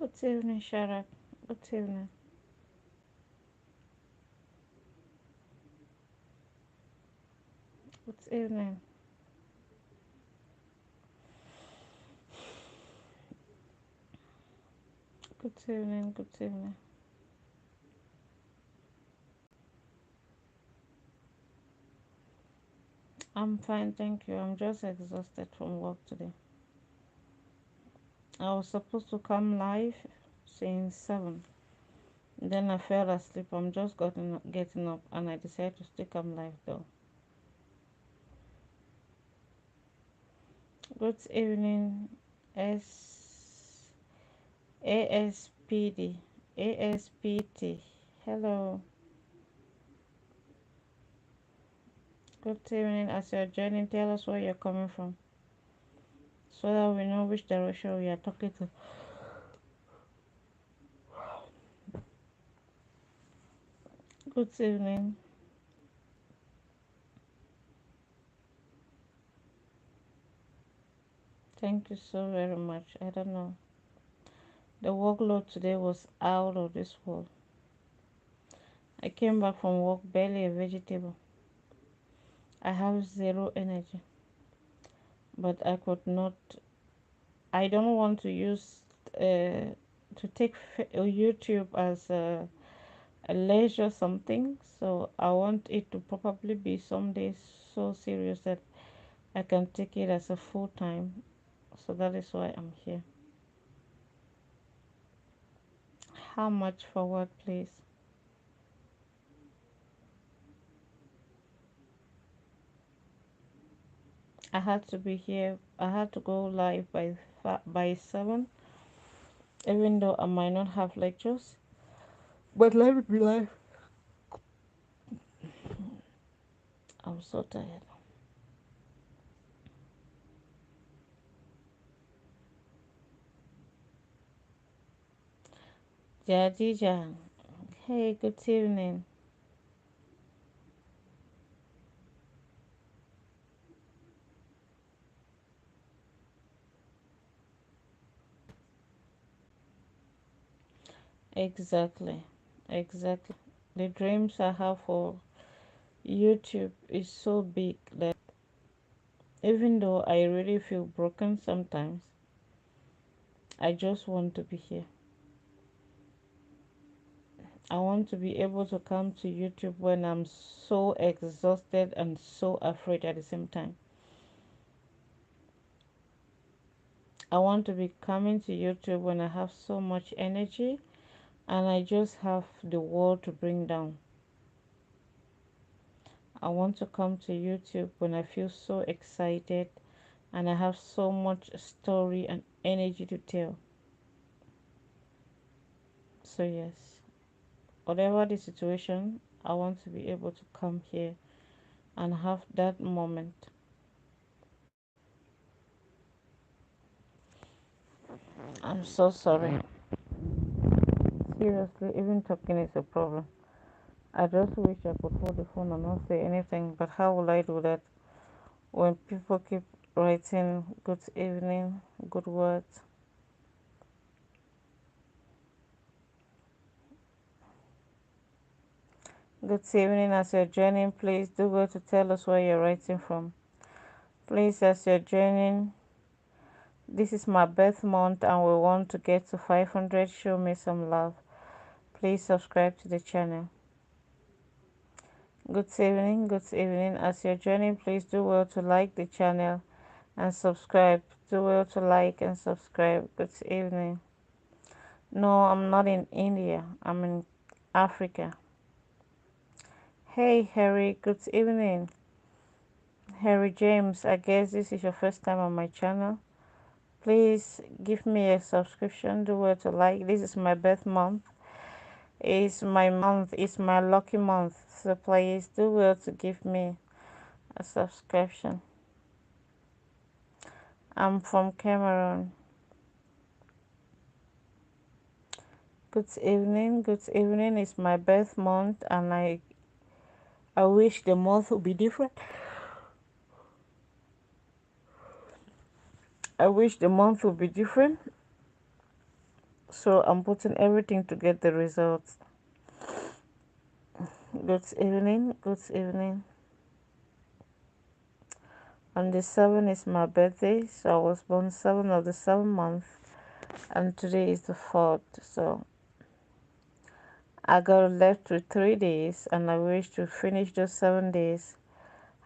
Good evening, Sharak. Good evening. Good evening. Good evening. Good evening. I'm fine, thank you. I'm just exhausted from work today. I was supposed to come live since 7. Then I fell asleep. I'm just getting up and I decided to still come live though. Good evening, S ASPD. ASPT. Hello. Good evening. As you're joining, tell us where you're coming from so that we know which direction we are talking to. Good evening. Thank you so very much. I don't know. The workload today was out of this world. I came back from work barely a vegetable. I have zero energy, but I could not. I don't want to use to take YouTube as a leisure something. So I want it to probably be someday so serious that I can take it as a full time. So that is why I'm here. How much for what, please? I had to be here. I had to go live by 7, even though I might not have lectures. But let me be live. I'm so tired. Jadija, hey, good evening. Exactly, exactly. The dreams I have for YouTube is so big that even though I really feel broken sometimes, I just want to be here. I want to be able to come to YouTube when I'm so exhausted and so afraid at the same time. I want to be coming to YouTube when I have so much energy and I just have the world to bring down. I want to come to YouTube when I feel so excited and I have so much story and energy to tell. So, yes, whatever the situation, I want to be able to come here and have that moment. I'm so sorry. Seriously, even talking is a problem. I just wish I could hold the phone and not say anything, but how will I do that when people keep writing good evening, good words? Good evening, as you're joining, please do go to tell us where you're writing from. Please, as you're joining, this is my birth month and we want to get to 500. Show me some love. Please subscribe to the channel. Good evening, good evening. As you're joining, please do well to like the channel and subscribe. Do well to like and subscribe. Good evening. No, I'm not in India. I'm in Africa. Hey, Harry. Good evening. Harry James, I guess this is your first time on my channel. Please give me a subscription. Do well to like. This is my birth month. It's my month. It's my lucky month. So please do well to give me a subscription. I'm from Cameroon. Good evening. Good evening. It's my birth month and I wish the month would be different. I wish the month would be different. So I'm putting everything to get the results. Good evening, good evening. On the 7th is my birthday, so I was born 7 of the 7th month, and today is the 4th. So I got left with 3 days, and I wish to finish those 7 days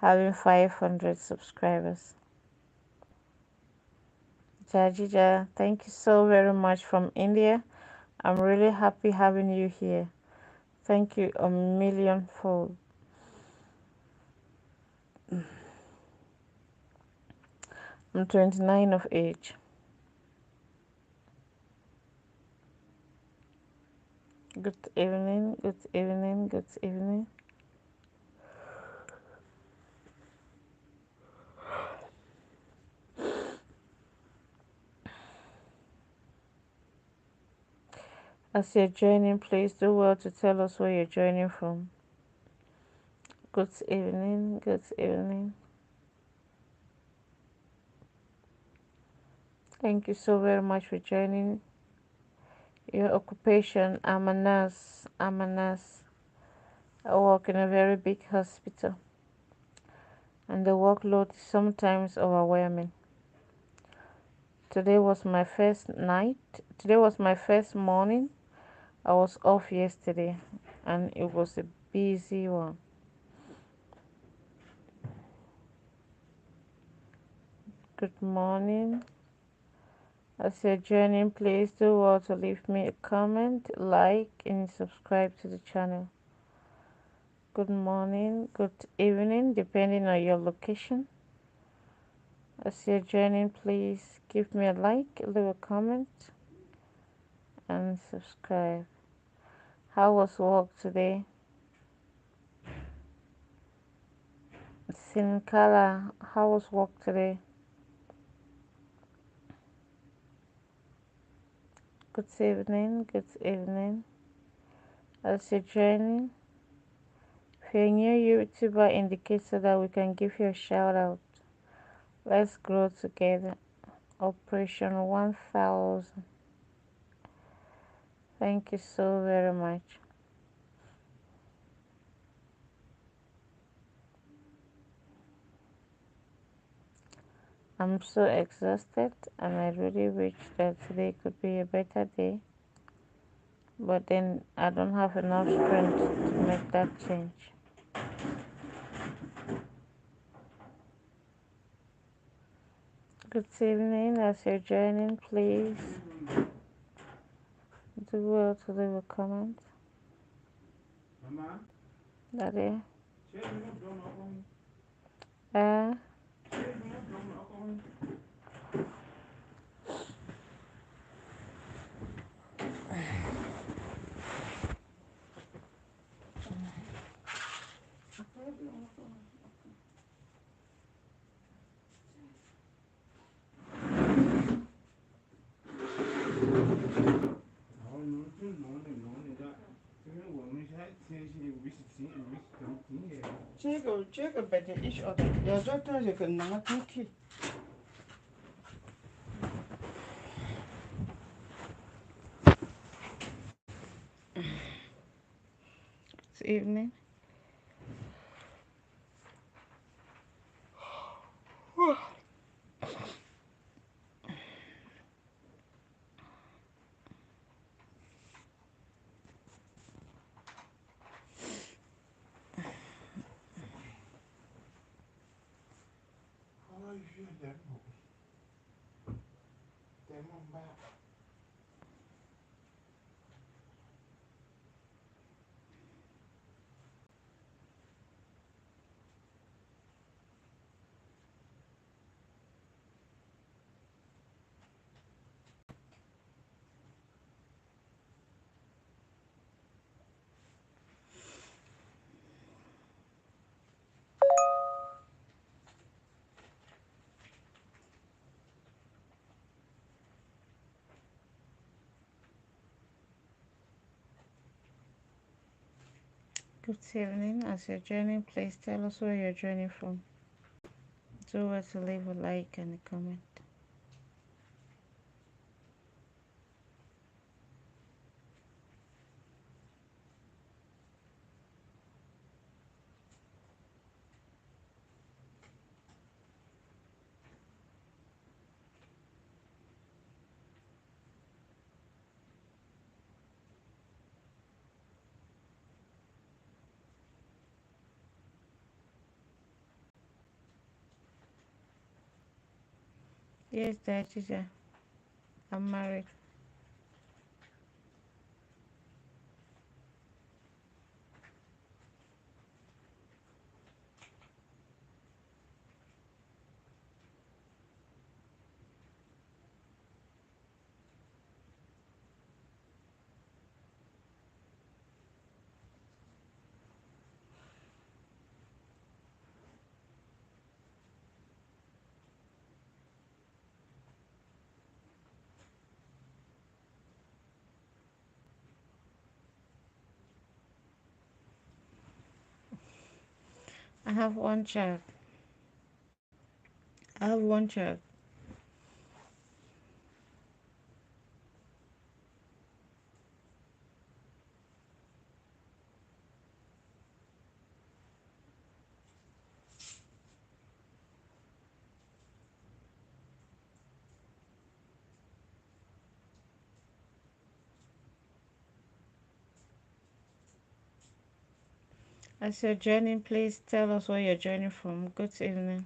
having 500 subscribers. Jajija, thank you so very much from India. I'm really happy having you here. Thank you a million fold. I'm 29 of age. Good evening, good evening, good evening. As you're joining, please do well to tell us where you're joining from. Good evening, good evening. Thank you so very much for joining. Your occupation, I'm a nurse. I'm a nurse. I work in a very big hospital, and the workload is sometimes overwhelming. Today was my first night. Today was my first morning. I was off yesterday, and it was a busy one. Good morning. As you're joining, please do well to leave me a comment, like, and subscribe to the channel. Good morning, good evening, depending on your location. As you're joining, please give me a like, leave a comment, and subscribe. How was work today? Sinkala, how was work today? Good evening, good evening. As you're joining, if you're a new YouTuber, indicate so that we can give you a shout out. Let's grow together. Operation 1000. Thank you so very much. I'm so exhausted, and I really wish that today could be a better day. But then I don't have enough strength to make that change. Good evening. As you're joining, please do well to leave a comment. Daddy. Uh, Check a better each other. There's a time you can not think it. good evening. How you feel that? Them on back. Good evening. As you're joining, please tell us where you're joining from. Do well to leave a like and a comment. Yes, that teacher. I'm married. I have one child. I have one child. As you're joining, please tell us where you're joining from. Good evening.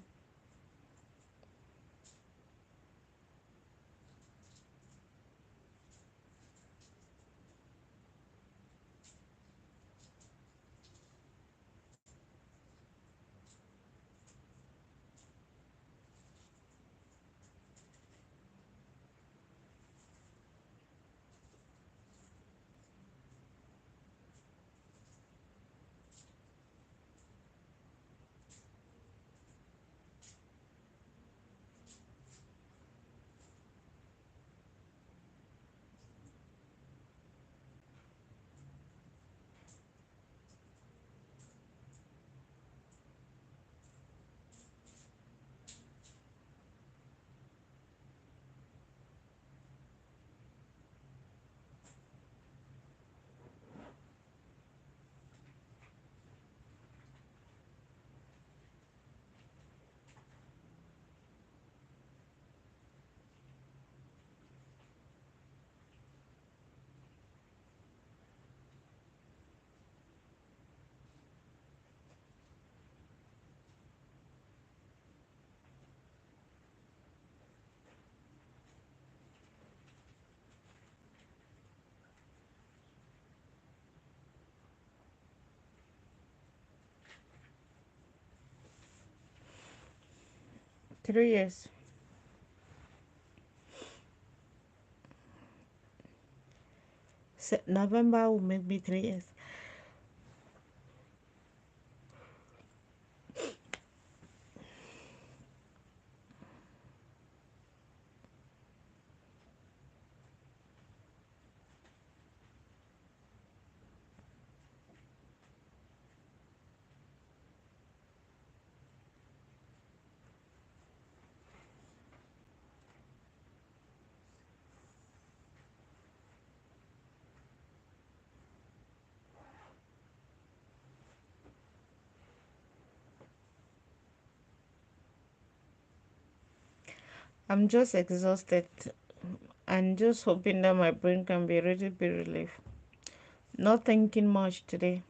Three years. November will make me 3 years. I'm just exhausted and just hoping that my brain can be ready to be relieved. Not thinking much today.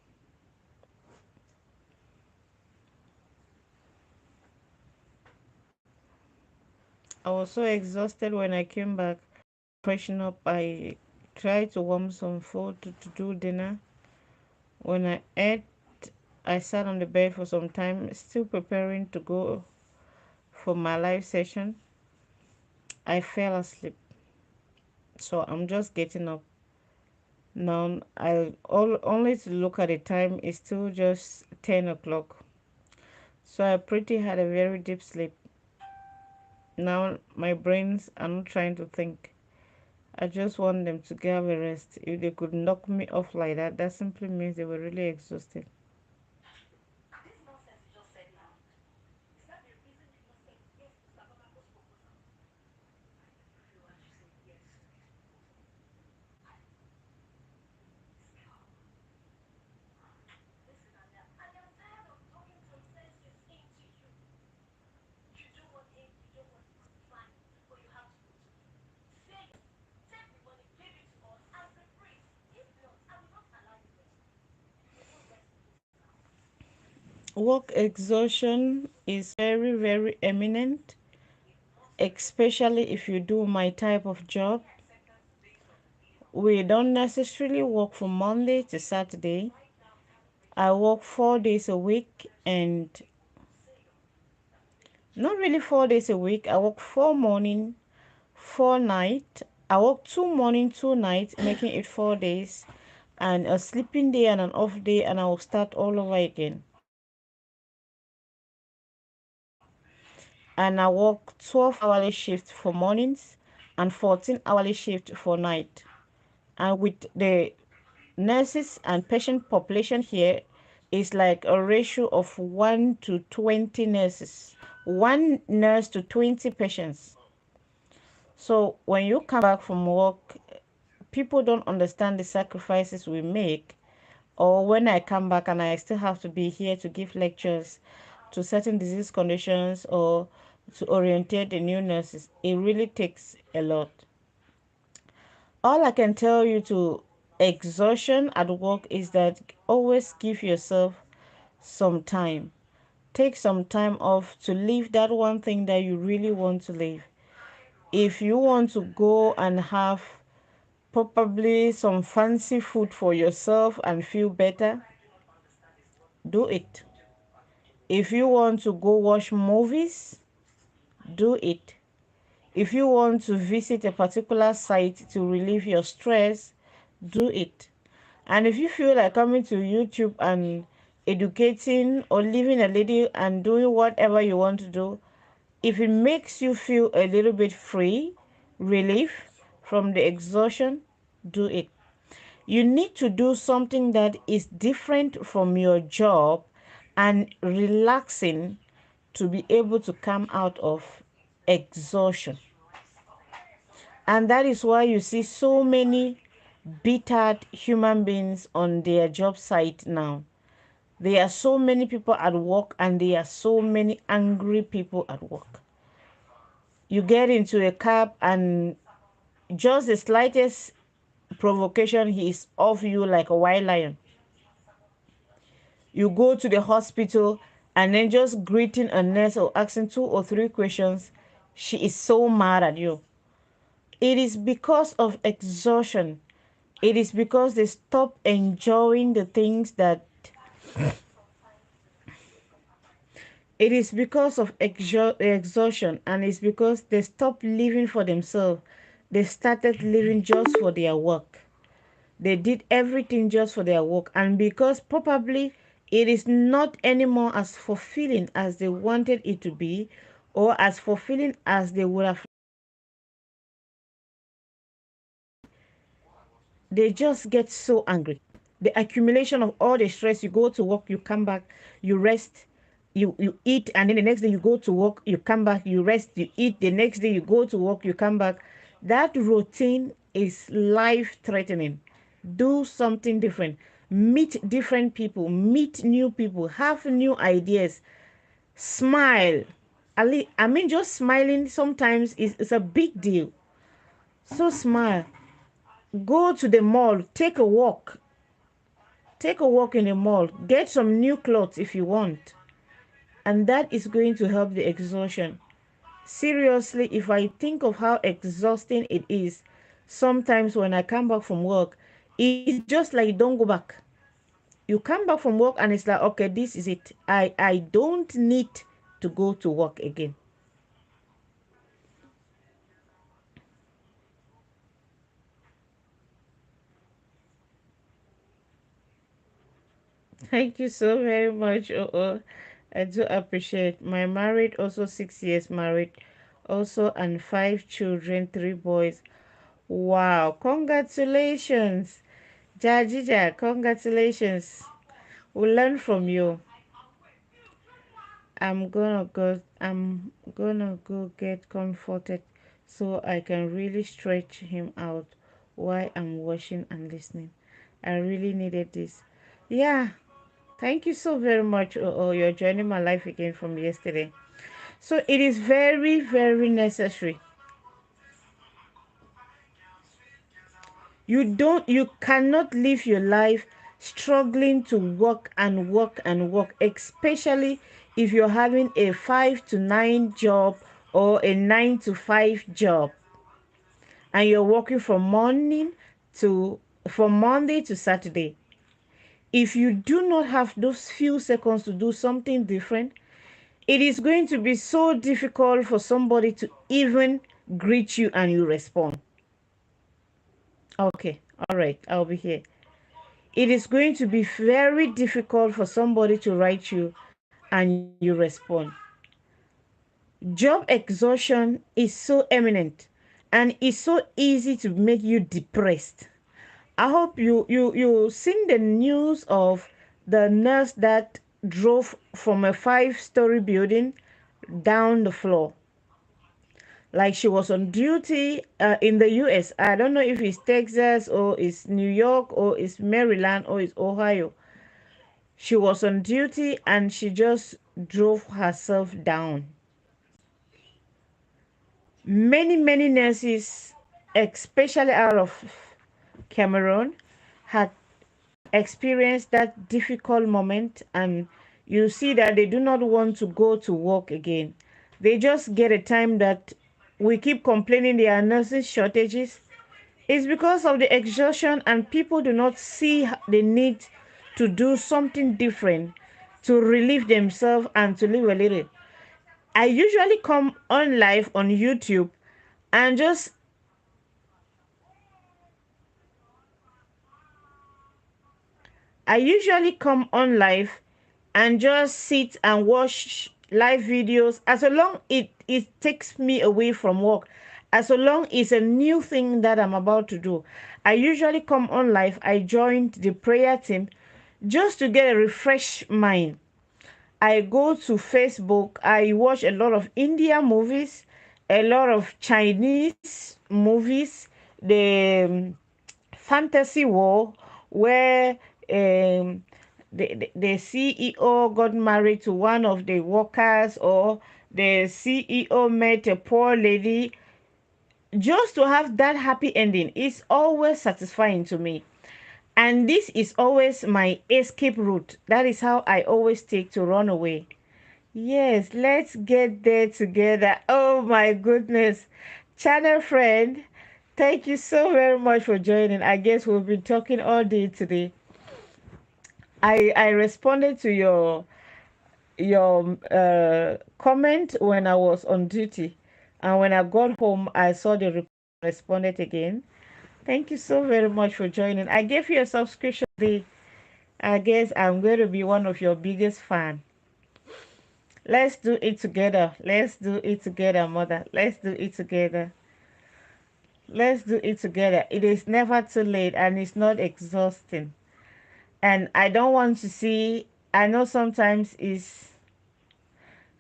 I was so exhausted when I came back. Freshen up, I tried to warm some food to do dinner. When I ate, I sat on the bed for some time, still preparing to go for my live session. I fell asleep. So I'm just getting up now. Only to look at the time, it's still just 10 o'clock. So I pretty had a very deep sleep. Now my brains are not trying to think. I just want them to get a rest. If they could knock me off like that, that simply means they were really exhausted. Work exhaustion is very, very eminent. especially if you do my type of job. We don't necessarily work from Monday to Saturday. I work 4 days a week, and not really 4 days a week. I work 4 morning, 4 night. I work 2 morning, 2 nights, making it 4 days, and a sleeping day and an off day, and I will start all over again. And I work 12-hourly shift for mornings and 14-hourly shift for night. And with the nurses and patient population here is like a ratio of 1 to 20 nurses, one nurse to 20 patients. So when you come back from work, people don't understand the sacrifices we make. Or when I come back and I still have to be here to give lectures to certain disease conditions or to orientate the new nurses, it really takes a lot. All I can tell you to exhaustion at work is that always give yourself some time. Take some time off to leave that one thing that you really want to leave. If you want to go and have probably some fancy food for yourself and feel better, do it. If you want to go watch movies, do it. If you want to visit a particular site to relieve your stress, do it. And if you feel like coming to YouTube and educating or leaving a lady and doing whatever you want to do, if it makes you feel a little bit free, relief from the exhaustion, do it. You need to do something that is different from your job and relaxing to be able to come out of exhaustion. And that is why you see so many bittered human beings on their job site now. There are so many people at work and there are so many angry people at work. You get into a cab and just the slightest provocation, he is off you like a wild lion. You go to the hospital and then just greeting a nurse or asking 2 or 3 questions, she is so mad at you. It is because of exhaustion. It is because they stop enjoying the things that it is because of exhaustion, and it's because they stop living for themselves. They started living just for their work. They did everything just for their work, and because probably it is not anymore as fulfilling as they wanted it to be, or as fulfilling as they would have, they just get so angry. The accumulation of all the stress, you go to work, you come back, you rest, you eat, and then the next day you go to work, you come back, you rest, you eat, the next day you go to work, you come back. That routine is life threatening. Do something different. Meet different people, meet new people, have new ideas, smile. I mean, just smiling sometimes is a big deal. So smile. Go to the mall, take a walk. Take a walk in the mall. Get some new clothes if you want. And that is going to help the exhaustion. Seriously, if I think of how exhausting it is, sometimes when I come back from work, it's just like don't go back. You come back from work and it's like, okay, this is it. I don't need to go to work again. Thank you so very much. I do appreciate. My married, also 6 years married, also, and 5 children, 3 boys. Wow, congratulations. Jajija, congratulations. We'll learn from you. I'm gonna go get comforted so I can really stretch him out while I'm watching and listening. I really needed this. Yeah, thank you so very much. You're joining my life again from yesterday. So it is very, very necessary. You cannot live your life struggling to work and work and work, especially if you're having a 5 to 9 job or a 9 to 5 job, and you're working to from Monday to Saturday, if you do not have those few seconds to do something different, it is going to be so difficult for somebody to even greet you and you respond. Okay, all right, I'll be here. It is going to be very difficult for somebody to write you and you respond. Job exhaustion is so eminent and it's so easy to make you depressed. I hope you seen the news of the nurse that drove from a 5-story building down the floor. Like she was on duty in the US. I don't know if it's Texas or it's New York or it's Maryland or it's Ohio. She was on duty and she just drove herself down. Many nurses, especially out of Cameroon, had experienced that difficult moment, and you see that they do not want to go to work again. They just get a time that we keep complaining there are nursing shortages. It's because of the exhaustion, and people do not see the need to do something different to relieve themselves and to live a little. I usually come on live on YouTube and just I usually come on live and just sit and watch live videos as long it takes me away from work, as long it's a new thing that I'm about to do. I usually come on live. I joined the prayer team just to get a refreshed mind. I go to Facebook. I watch a lot of Indian movies, a lot of Chinese movies, the fantasy war where the CEO got married to one of the workers, or the CEO met a poor lady. Just to have that happy ending is always satisfying to me. And this is always my escape route. That is how I always take to run away. Yes, let's get there together. Oh my goodness. Channel friend, thank you so very much for joining. I guess we've been talking all day today. I responded to your comment when I was on duty, and when I got home, I saw the responded again. Thank you so very much for joining. I gave you a subscription today. I guess I'm going to be one of your biggest fan. Let's do it together. Let's do it together, mother. Let's do it together. Let's do it together. It is never too late and it's not exhausting. And I don't want to see, I know sometimes it's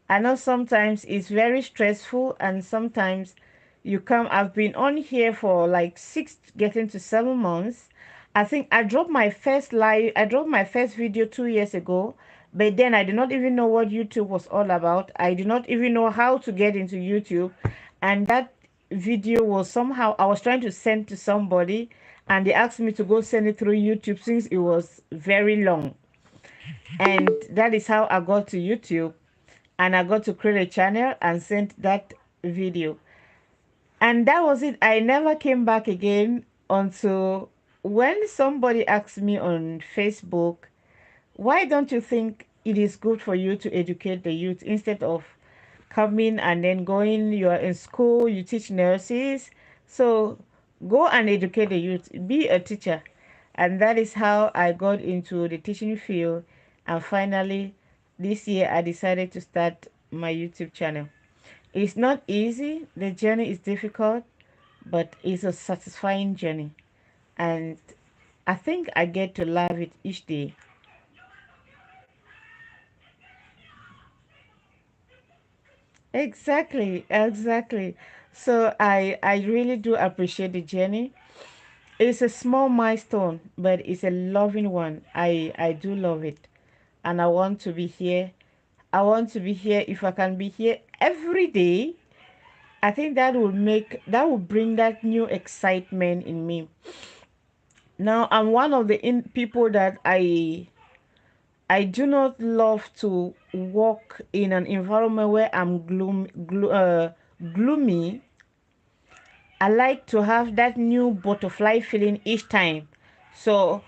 I know sometimes it's very stressful, and sometimes you come. I've been on here for like 6 getting to 7 months. I think I dropped my first video 2 years ago, but then I did not even know what YouTube was all about. I did not even know how to get into YouTube. And that video was somehow I was trying to send to somebody, and they asked me to go send it through YouTube since it was very long. And that is how I got to YouTube, and I got to create a channel and sent that video. And that was it. I never came back again until when somebody asked me on Facebook, why don't you think it is good for you to educate the youth instead of coming and then going? You are in school, you teach nurses, so go and educate the youth, be a teacher. And that is how I got into the teaching field. And finally, this year I decided to start my YouTube channel. It's not easy, the journey is difficult, but it's a satisfying journey. And I think I get to love it each day. Exactly. So I really do appreciate the journey. It's a small milestone, but it's a loving one. I do love it. And I want to be here. I want to be here. If I can be here every day, I think that will bring that new excitement in me. Now I'm one of the people that I do not love to work in an environment where I'm gloomy. I like to have that new butterfly feeling each time. So,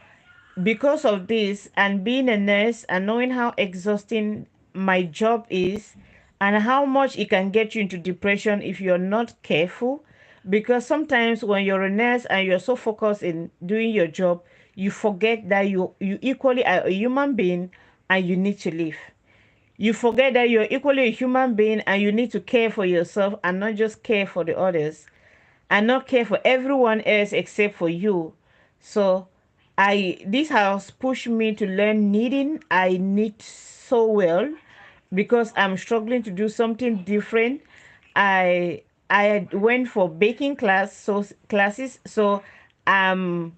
because of this, and being a nurse and knowing how exhausting my job is, and how much it can get you into depression if you're not careful, because sometimes when you're a nurse and you're so focused in doing your job, you forget that you equally are a human being and you need to live. You forget that you're equally a human being and you need to care for yourself and not just care for the others and not care for everyone else except for you. So I this has pushed me to learn knitting. I knit so well because I'm struggling to do something different. I went for baking classes, so um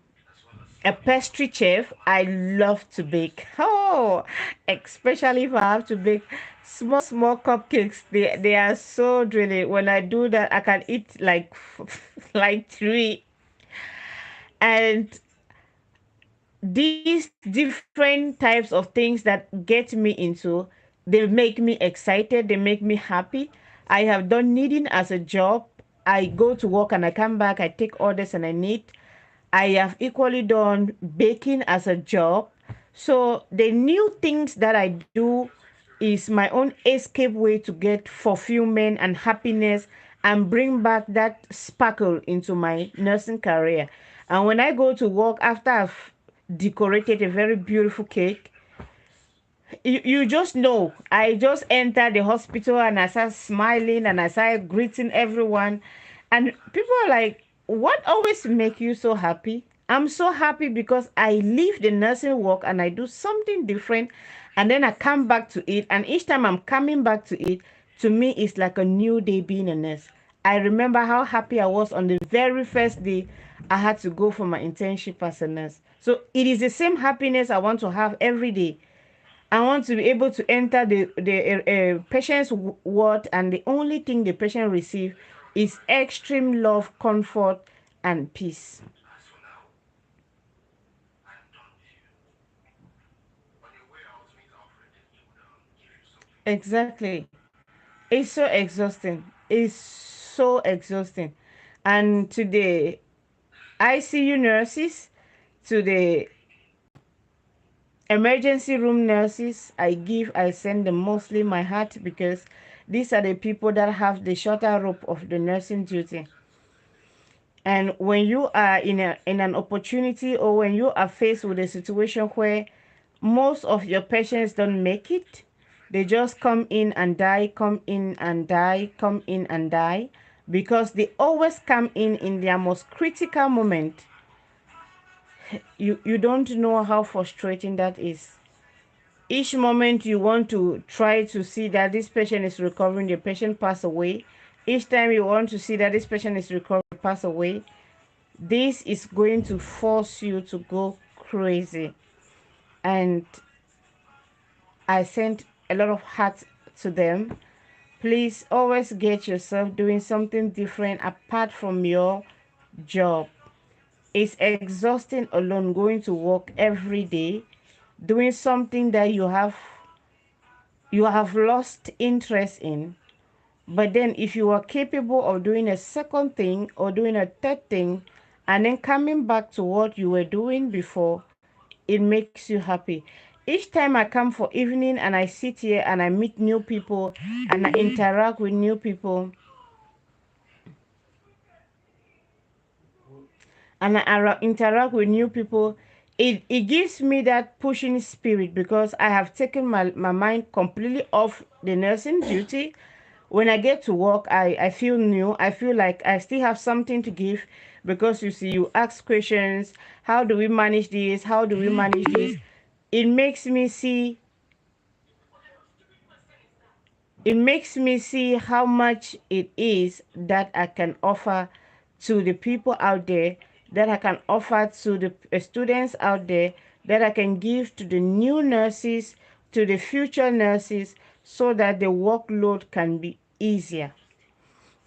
a pastry chef. I love to bake. Oh, especially if I have to bake small cupcakes. They are so drilly. When I do that, I can eat like like three. And these different types of things that get me into, they make me excited. They make me happy. I have done knitting as a job. I go to work and I come back. I take orders and I knit. I have equally done baking as a job. So the new things that I do is my own escape way to get fulfillment and happiness and bring back that sparkle into my nursing career. And when I go to work after I've decorated a very beautiful cake, you just know. I just entered the hospital and I started smiling and I started greeting everyone. And people are like, what always make you so happy? I'm so happy because I leave the nursing work and I do something different and then I come back to it. And each time I'm coming back to it, to me, it's like a new day being a nurse. I remember how happy I was on the very first day I had to go for my internship as a nurse. So it is the same happiness I want to have every day. I want to be able to enter the patient's ward, and the only thing the patient receive is extreme love, comfort, and peace. Exactly. It's so exhausting. It's so exhausting. And to the ICU nurses, to the emergency room nurses, I send them mostly my heart because these are the people that have the shorter rope of the nursing duty. And when you are in an opportunity, or when you are faced with a situation where most of your patients don't make it, they just come in and die, come in and die, come in and die, because they always come in their most critical moment. You don't know how frustrating that is. Each moment you want to try to see that this patient is recovering, the patient pass away. Each time you want to see that this patient is recovering, pass away. This is going to force you to go crazy. And I sent a lot of heart to them. Please always get yourself doing something different apart from your job. It's exhausting alone going to work every day, doing something that you have lost interest in. But then if you are capable of doing a second thing or doing a third thing and then coming back to what you were doing before, it makes you happy. Each time I come for evening and I sit here and I meet new people and I interact with new people and interact with new people, it gives me that pushing spirit because I have taken my mind completely off the nursing duty. When I get to work, I feel new. I feel like I still have something to give because you see, you ask questions. How do we manage this? How do we manage this? It makes me see it makes me see how much it is that I can offer to the people out there, that I can offer to the students out there, that I can give to the new nurses, to the future nurses, so that the workload can be easier,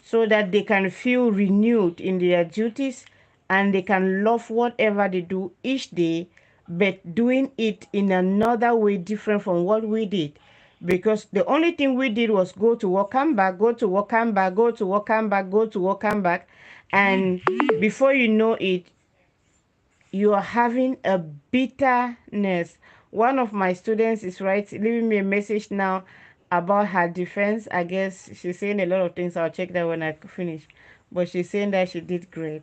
so that they can feel renewed in their duties and they can love whatever they do each day but doing it in another way different from what we did. Because the only thing we did was go to work, come back, go to work, come back, go to work, come back, go to work, come back. And before you know it, you are having a bitterness. One of my students is leaving me a message now about her defense. I guess she's saying a lot of things. I'll check that when I finish. But she's saying that she did great.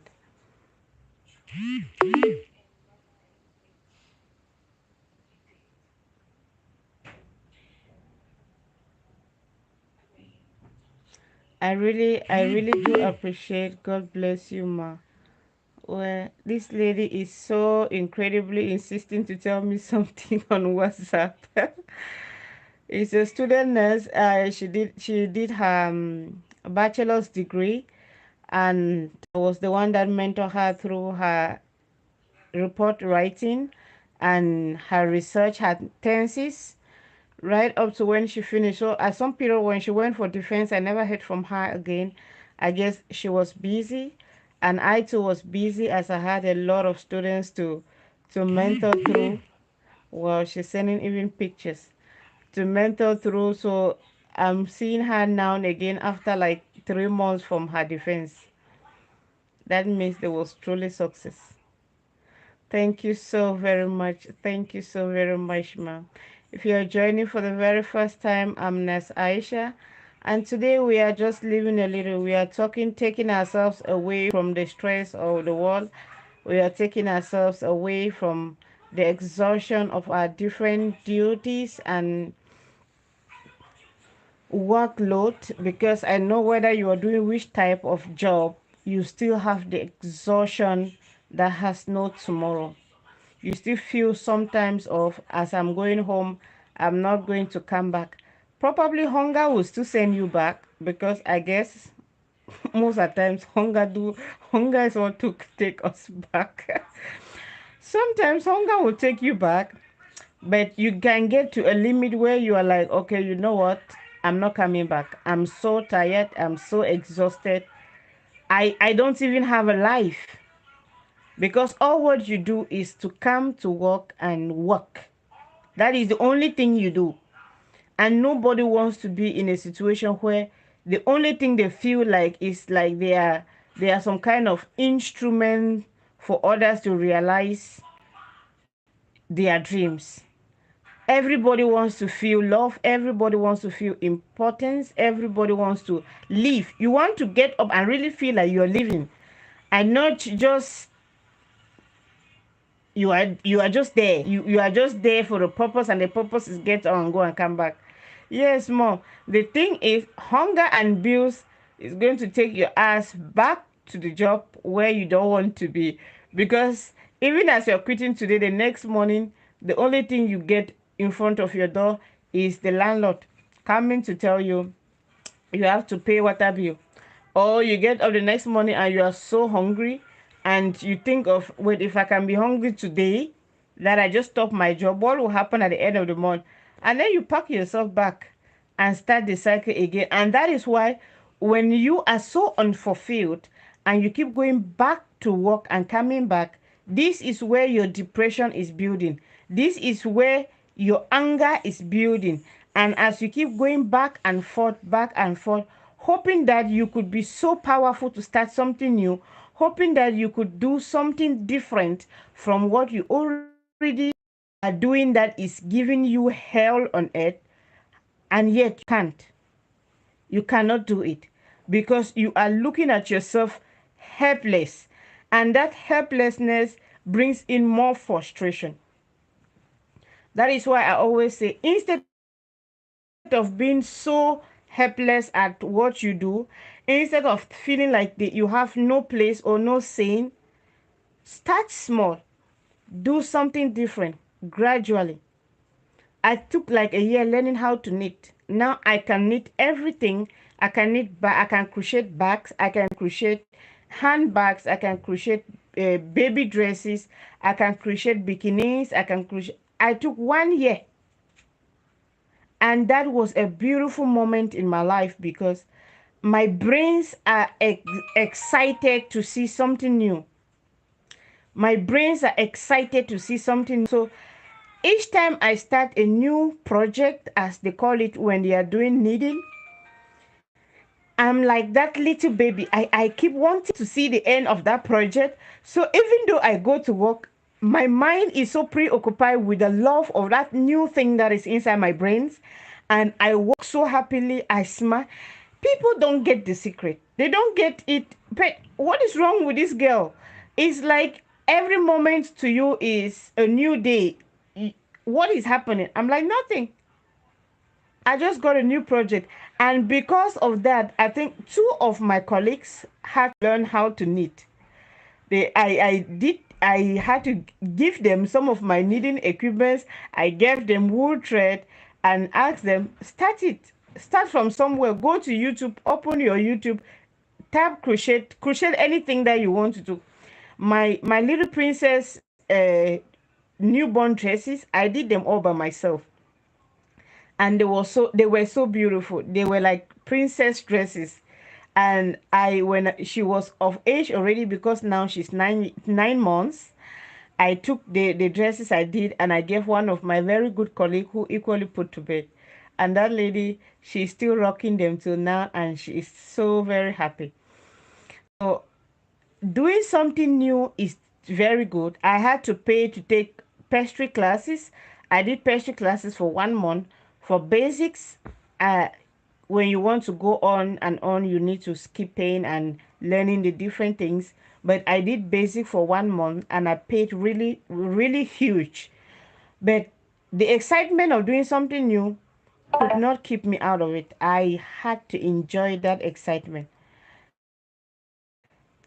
I really do appreciate. God bless you, ma. Well, this lady is so incredibly insisting to tell me something on WhatsApp. It's a student nurse. She did her bachelor's degree, and I was the one that mentored her through her report writing and her research, her thesis, right up to when she finished. So at some period when she went for defense, I never heard from her again. I guess she was busy, and I too was busy as I had a lot of students to mentor through. Well, she's sending even pictures to mentor through. So I'm seeing her now and again after like 3 months from her defense. That means there was truly success. Thank you so very much. Thank you so very much, ma'am. If you are joining for the very first time, I'm Nurse Aisha, and today we are just living a little. We are talking, taking ourselves away from the stress of the world. We are taking ourselves away from the exhaustion of our different duties and workload, because I know whether you are doing which type of job, you still have the exhaustion that has no tomorrow. You still feel sometimes of, as I'm going home, I'm not going to come back. Probably hunger will still send you back, because I guess most of the times hunger is what to take us back. Sometimes hunger will take you back, but you can get to a limit where you are like, okay, you know what? I'm not coming back. I'm so tired. I'm so exhausted. I don't even have a life, because all what you do is to come to work and work. That is the only thing you do. And nobody wants to be in a situation where the only thing they feel like is like they are some kind of instrument for others to realize their dreams. Everybody wants to feel love. Everybody wants to feel importance. Everybody wants to live. You want to get up and really feel like you're living, and not just you are just there. You are just there for a purpose, and the purpose is get on, go and come back. Yes, mom. The thing is, hunger and bills is going to take your ass back to the job where you don't want to be, because even as you're quitting today, the next morning, the only thing you get in front of your door is the landlord coming to tell you you have to pay water bill. Or you get up the next morning and you are so hungry, and you think of, wait, if I can be hungry today, that I just stop my job, what will happen at the end of the month? And then you pack yourself back and start the cycle again. And that is why when you are so unfulfilled and you keep going back to work and coming back, this is where your depression is building. This is where your anger is building. And as you keep going back and forth, hoping that you could be so powerful to start something new, hoping that you could do something different from what you already are doing that is giving you hell on earth, and yet you can't. You cannot do it, because you are looking at yourself helpless, and that helplessness brings in more frustration. That is why I always say, instead of being so helpless at what you do, instead of feeling like you have no place or no saying, start small. Do something different gradually. I took like a year learning how to knit. Now I can knit everything. I can crochet bags. I can crochet handbags. I can crochet baby dresses. I can crochet bikinis. I can crochet. I took 1 year, and that was a beautiful moment in my life, because my brains are excited to see something new. My brains are excited to see something. So each time I start a new project, as they call it when they are doing knitting, I'm like that little baby. I keep wanting to see the end of that project. So even though I go to work, my mind is so preoccupied with the love of that new thing that is inside my brains. And I work so happily. I smile. People don't get the secret. They don't get it. But what is wrong with this girl? It's like every moment to you is a new day. What is happening? I'm like, nothing. I just got a new project. And because of that, I think two of my colleagues had to learn how to knit. I had to give them some of my knitting equipments. I gave them wool thread and asked them, start it. Start from somewhere. Go to YouTube, open your YouTube, tap crochet anything that you want to do. My little princess newborn dresses, I did them all by myself, and they were so beautiful. They were like princess dresses. And I when she was of age already, because now she's 9 months, I took the dresses I did and I gave one of my very good colleague who equally put to bed. And that lady, she's still rocking them till now, and she is so very happy. So doing something new is very good. I had to pay to take pastry classes. I did pastry classes for 1 month for basics. Uh, when you want to go on and on, you need to keep paying and learning the different things. But I did basic for 1 month and I paid really, really huge. But the excitement of doing something new could not keep me out of it. I had to enjoy that excitement.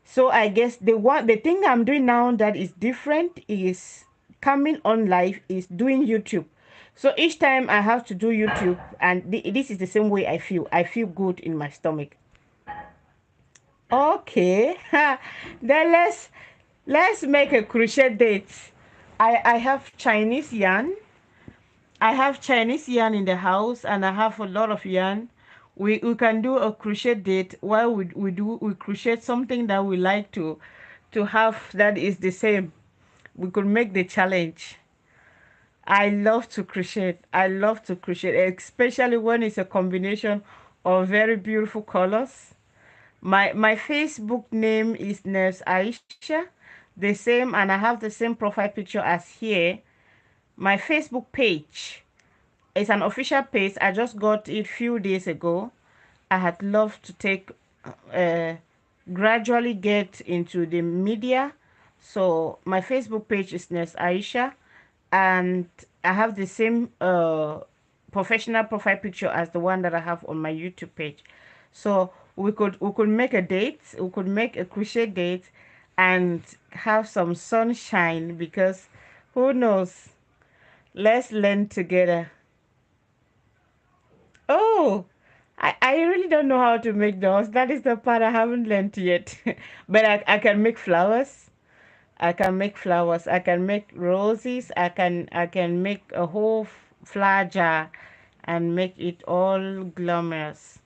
So I guess the thing I'm doing now that is different is coming on live is doing YouTube. So each time I have to do YouTube, and this is the same way I feel. I feel good in my stomach. Okay, then let's make a crochet date. I have Chinese yarn. I have Chinese yarn in the house, and I have a lot of yarn. We can do a crochet date while we crochet something that we like to have that is the same. We could make the challenge. I love to crochet. I love to crochet, especially when it's a combination of very beautiful colors. My Facebook name is Nurse Aisha, the same, and I have the same profile picture as here. My Facebook page, it's an official page. I just got it few days ago. I had loved to take uh, gradually get into the media. So my Facebook page is Nurse Aisha, and I have the same professional profile picture as the one that I have on my YouTube page. So we could make a date. We could make a crochet date and have some sunshine, because who knows? Let's learn together. Oh, I really don't know how to make those. That is the part I haven't learned yet. But I can make flowers. I can make flowers. I can make roses. I can make a whole flower jar and make it all glamorous.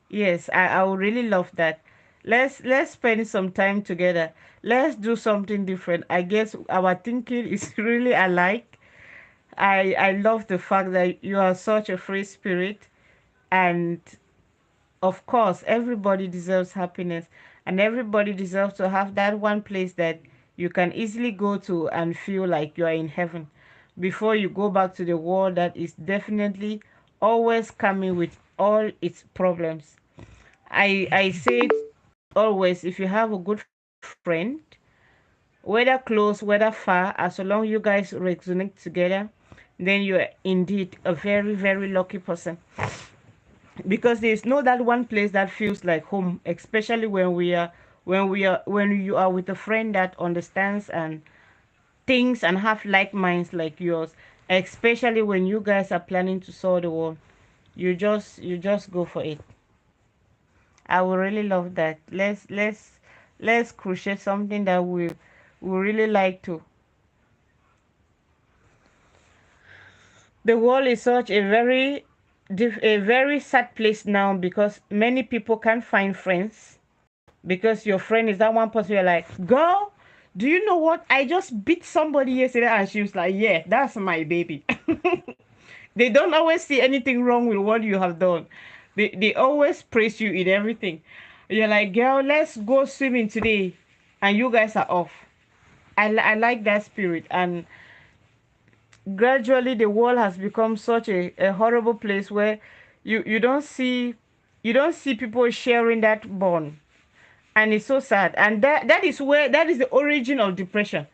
Yes, I would really love that. Let's spend some time together. Let's do something different. I guess our thinking is really alike. I love the fact that you are such a free spirit, and of course everybody deserves happiness, and everybody deserves to have that one place that you can easily go to and feel like you are in heaven before you go back to the world that is definitely always coming with all its problems. I say it always: if you have a good friend, whether close, whether far, as long you guys resonate together, then you're indeed a very, very lucky person. Because there's no that one place that feels like home, especially when you are with a friend that understands and thinks and have like minds like yours, especially when you guys are planning to solve the world. You just go for it. I would really love that. Let's crochet something that we really like to. The world is such a very sad place now, because many people can't find friends, because your friend is that one person you're like, girl, Do you know what? I just beat somebody yesterday, and she was like, yeah, that's my baby. They don't always see anything wrong with what you have done. They always praise you in everything. You're like, girl, let's go swimming today. And you guys are off. I like that spirit. And gradually the world has become such a horrible place where you don't see people sharing that bond. And it's so sad. And that is the origin of depression.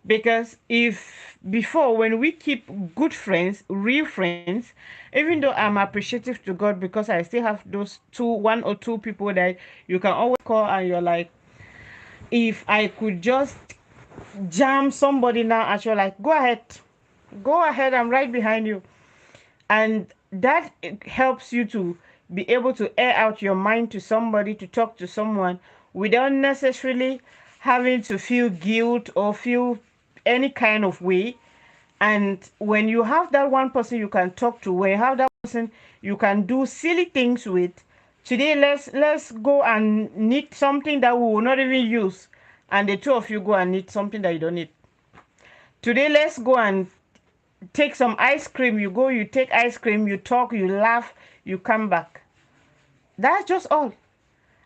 Because if before, when we keep good friends, real friends, even though I'm appreciative to God because I still have those one or two people that you can always call, and you're like, if I could just jam somebody now, and you're like, go ahead, I'm right behind you. And that helps you to be able to air out your mind to somebody, to talk to someone without necessarily having to feel guilt or feel any kind of way. And when you have that one person you can talk to, when you have that person you can do silly things with, today let's go and knit something that we will not even use, and the two of you go and knit something that you don't need. Today let's go and take some ice cream. You go, you take ice cream, you talk, you laugh, you come back. That's just all.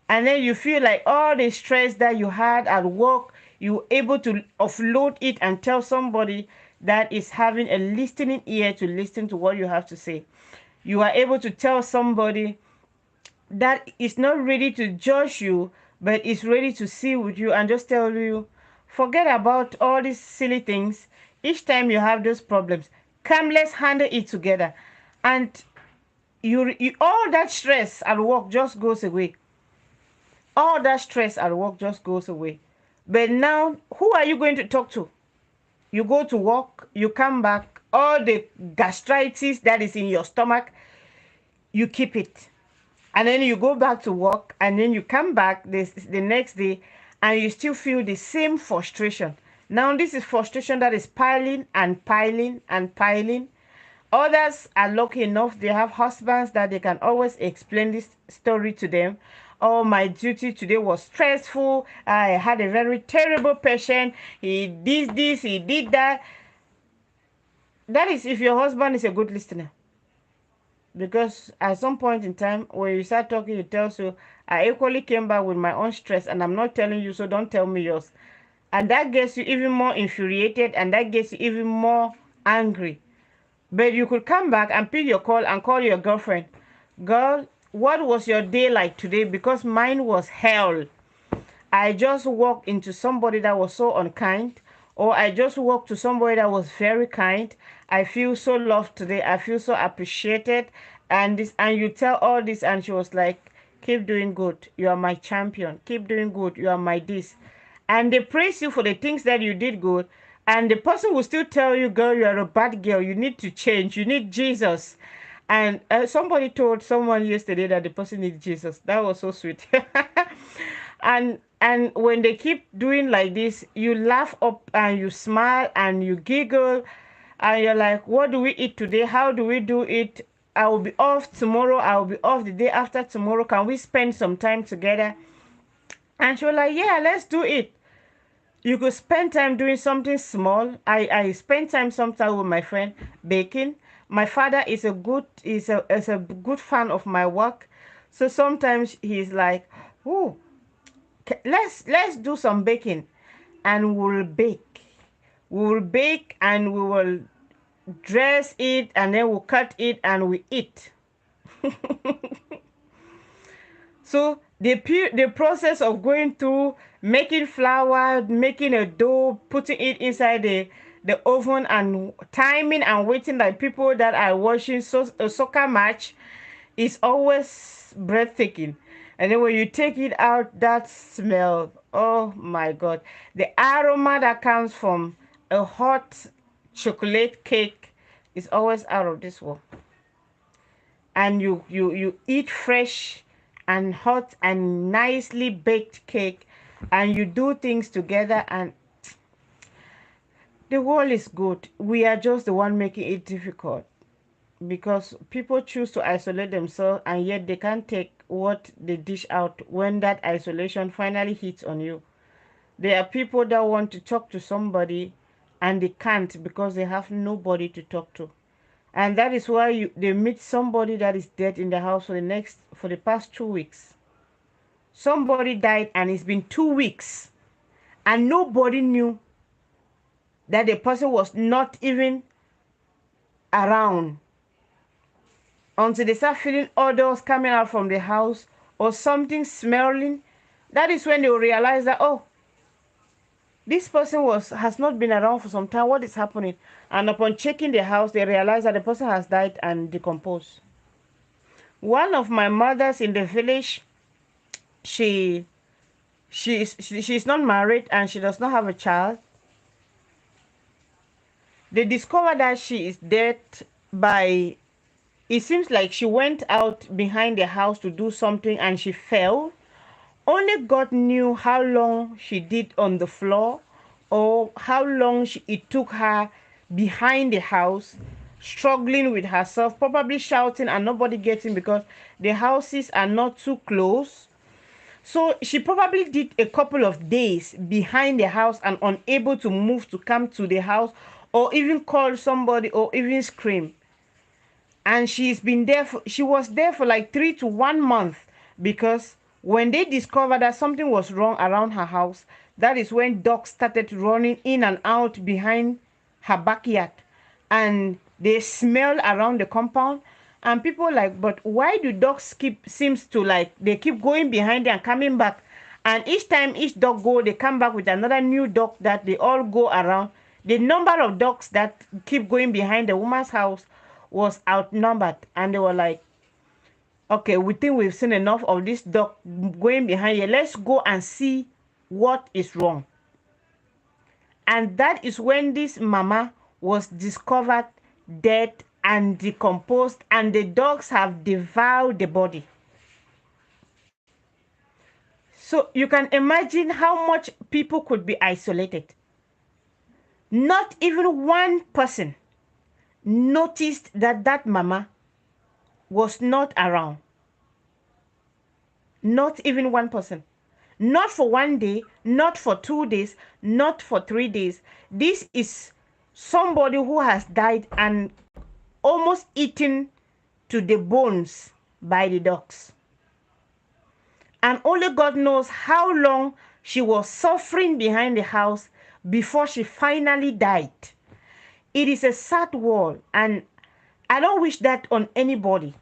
And then you feel like all the stress that you had at work, you're able to offload it and tell somebody that is having a listening ear to listen to what you have to say. You are able to tell somebody that is not ready to judge you, but is ready to see with you and just tell you, forget about all these silly things. Each time you have those problems, come, let's handle it together. And you all that stress at work just goes away. All that stress at work just goes away. But now, who are you going to talk to? You go to work, you come back, all the gastritis that is in your stomach, you keep it. And then you go back to work, and then you come back the next day, and you still feel the same frustration. Now, this is frustration that is piling and piling and piling. Others are lucky enough, they have husbands that they can always explain this story to them. Oh, my duty today was stressful. I had a very terrible patient. He did this, he did that. That is if your husband is a good listener. Because at some point in time, when you start talking, he tells you, I equally came back with my own stress, and I'm not telling you, so don't tell me yours. And that gets you even more infuriated, and that gets you even more angry. But you could come back and pick your call and call your girlfriend. Girl, what was your day like today? Because mine was hell. I just walked into somebody that was so unkind, or I just walked to somebody that was very kind. I feel so loved today. I feel so appreciated. And you tell all this, and she was like, keep doing good. You are my champion. Keep doing good. You are my this. And they praise you for the things that you did good. And the person will still tell you, girl, you are a bad girl. You need to change. You need Jesus. And somebody told someone yesterday that the person needs Jesus. That was so sweet. And when they keep doing like this, you laugh up and you smile and you giggle, and you're like, what do we eat today? How do we do it? I will be off tomorrow. I will be off the day after tomorrow. Can we spend some time together? And she was like, yeah, let's do it. You could spend time doing something small. I spend time sometimes with my friend baking. My father is a good fan of my work. So sometimes he's like, oh, let's do some baking, and we'll bake. We will bake and we will dress it, and then we'll cut it and we eat. So the process of going through making flour, making a dough, putting it inside the oven, and timing and waiting like people that are watching a soccer match is always breathtaking. And then when you take it out, that smell, oh my God, the aroma that comes from a hot chocolate cake is always out of this world. And you eat fresh and hot and nicely baked cake, and you do things together, and the world is good. We are just the one making it difficult, because people choose to isolate themselves, and yet they can't take what they dish out when that isolation finally hits on you. There are people that want to talk to somebody and they can't because they have nobody to talk to. And that is why they meet somebody that is dead in the house for the past 2 weeks. Somebody died and it's been 2 weeks and nobody knew that the person was not even around until they start feeling odors coming out from the house or something smelling. That is when they will realize that, oh, this person has not been around for some time. What is happening? And upon checking the house, they realize that the person has died and decomposed. One of my mothers in the village, she's not married and she does not have a child. They discovered that she is dead by, it seems like she went out behind the house to do something and she fell. Only God knew how long she did on the floor or how long it took her behind the house, struggling with herself, probably shouting and nobody getting because the houses are not too close. So she probably did a couple of days behind the house and unable to move to come to the house or even call somebody or even scream. And she was there for like 3 to 1 month because when they discovered that something was wrong around her house, that is when dogs started running in and out behind her backyard and they smell around the compound. And people like, but why do dogs seems to like they keep going behind and coming back, and each time each dog go they come back with another new dog that they all go around. The number of dogs that keep going behind the woman's house was outnumbered, and they were like, okay, we think we've seen enough of this dog going behind here, let's go and see what is wrong. And that is when this mama was discovered dead and decomposed, and the dogs have devoured the body. So you can imagine how much people could be isolated. Not even one person noticed that that mama was not around. Not even one person. Not for 1 day, not for 2 days, not for 3 days. This is somebody who has died and almost eaten to the bones by the dogs. And only God knows how long she was suffering behind the house before she finally died. It is a sad world, and I don't wish that on anybody.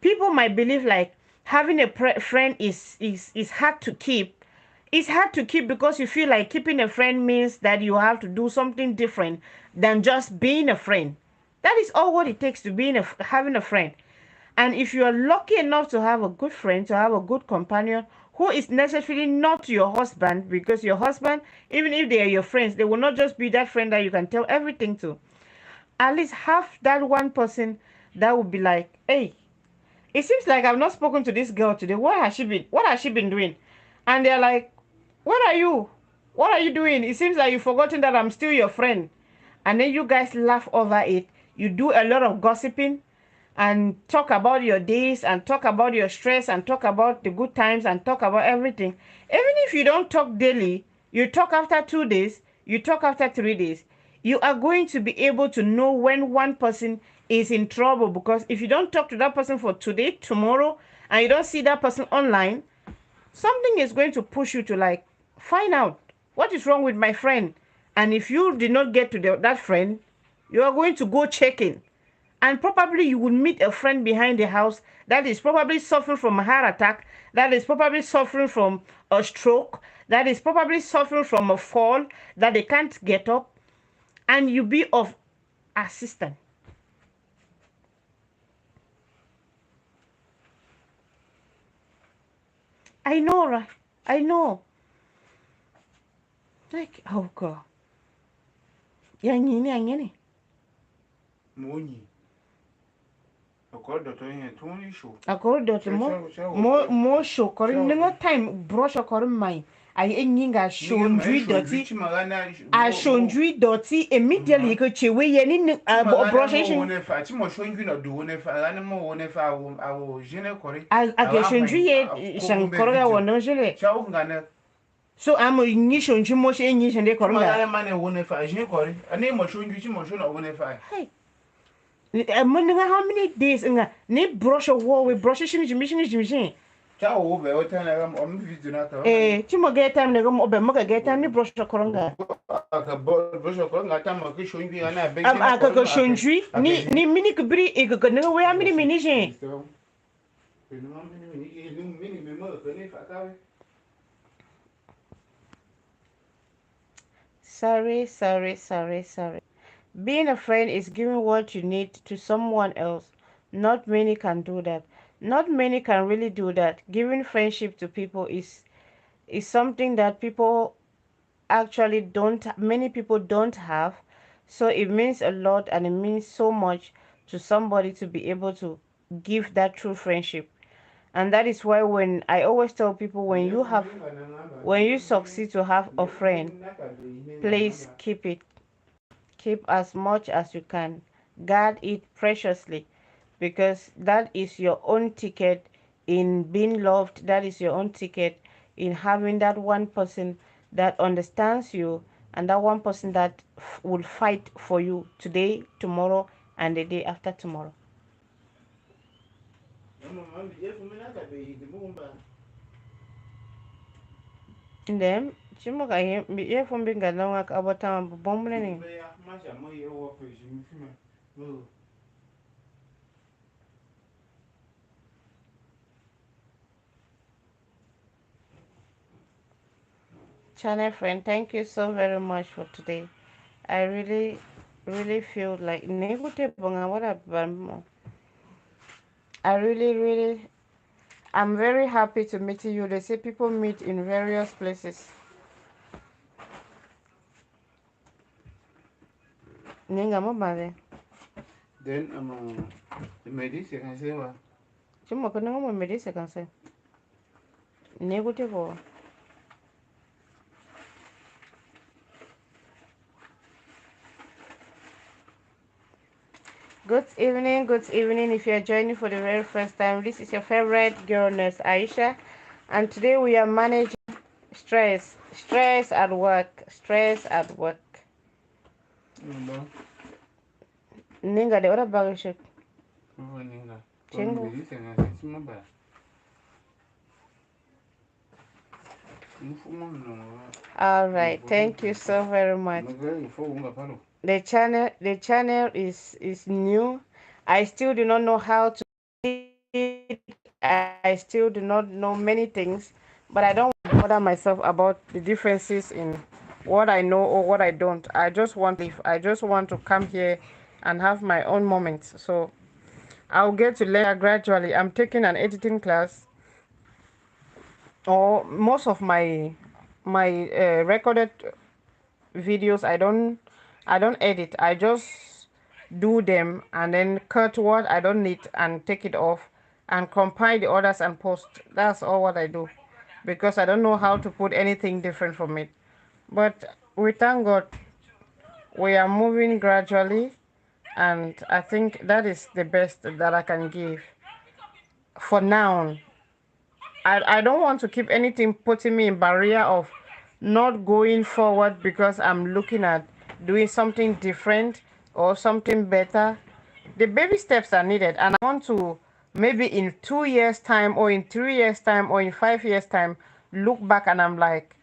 People might believe like having a friend is hard to keep. It's hard to keep because you feel like keeping a friend means that you have to do something different than just being a friend. That is all what it takes to having a friend. And if you are lucky enough to have a good friend, to have a good companion who is necessarily not your husband, because your husband, even if they are your friends, they will not just be that friend that you can tell everything to. At least have that one person that would be like, hey, it seems like I've not spoken to this girl today. Where has she been? What has she been doing? And they're like, where are you? What are you doing? It seems like you've forgotten that I'm still your friend. And then you guys laugh over it. You do a lot of gossiping and talk about your days and talk about your stress and talk about the good times and talk about everything. Even if you don't talk daily, you talk after 2 days, you talk after 3 days, you are going to be able to know when one person is in trouble, because if you don't talk to that person for today, tomorrow, and you don't see that person online, something is going to push you to like find out what is wrong with my friend. And if you did not get to that friend, you are going to go checking. And probably you will meet a friend behind the house that is probably suffering from a heart attack, that is probably suffering from a stroke, that is probably suffering from a fall, that they can't get up, and you be of assistance. I know, right? I know. Like, oh God. Yanyini. Money. Akɔdɔtɔ yɛn tó ń ṣò. Akɔdɔtɔ mo show kɔri ningo time brush kɔri mai. Ayi enyinga shondwi dɔti. A shondwi dɔti immediately ko chewe yeni ni brush shin. Tí mo shondwi na do wone fa, ani mo wone fa awo jene kɔri. A ke shondwi ye shan kɔri ga wono jele. Chawo ngane. So I'm a nisho nchimo she nisho de Chuma koronga. ya mane wone fa je kori. Ani mo shonju chi mo shona wone fa. Hey. Nga how many days nga ni brush a wall we brush shini. Cha wo be o tan na o mi video na ta. Chimo get time nego mo be mo get time ni brush a koronga. Ka bo so ko ngata mo ki shonju ana be Am je na ko akaka ma ake. shonjui ni mini kubri ego nego we amini mini je. Sorry. Being a friend is giving what you need to someone else. Not many can do that. Not many can really do that. Giving friendship to people is something that people actually don't many people don't have. So it means a lot and it means so much to somebody to be able to give that true friendship. And that is why when I always tell people when you succeed to have a friend, please keep it. Keep as much as you can. Guard it preciously because that is your own ticket in being loved. That is your own ticket in having that one person that understands you and that one person that will fight for you today, tomorrow, and the day after tomorrow. Ndem, chimo ka ye fumbi ngala ngak abota bombole ni. Channel friend, thank you so very much for today. I really feel like negute bonga wala ban. I really I'm very happy to meet you. They say people meet in various places. Ninga mo bale. Then medicine can say wa. Chimo ko ninga mo medise kanse. Negute bo. Good evening, good evening. If you are joining for the very first time, this is your favorite girl nurse Aisha, and today we are managing stress at work. Ninga de ora bagashik. Chingo. All right, thank you so very much. The channel is new. I still do not know how to lead. I still do not know many things, but I don't want to bother myself about the differences in what I know or what I don't. I just want to live. I just want to come here and have my own moments. So I'll get to learn gradually. I'm taking an editing class, or most of my recorded videos I don't edit. I just do them and then cut what I don't need and take it off and compile the others and post. That's all what I do because I don't know how to put anything different from it. But we thank God we are moving gradually, and I think that is the best that I can give for now. I don't want to keep anything putting me in barrier of not going forward because I'm looking at doing something different or something better. The baby steps are needed, and I want to maybe in 2 years time or in 3 years time or in 5 years time look back and I'm like,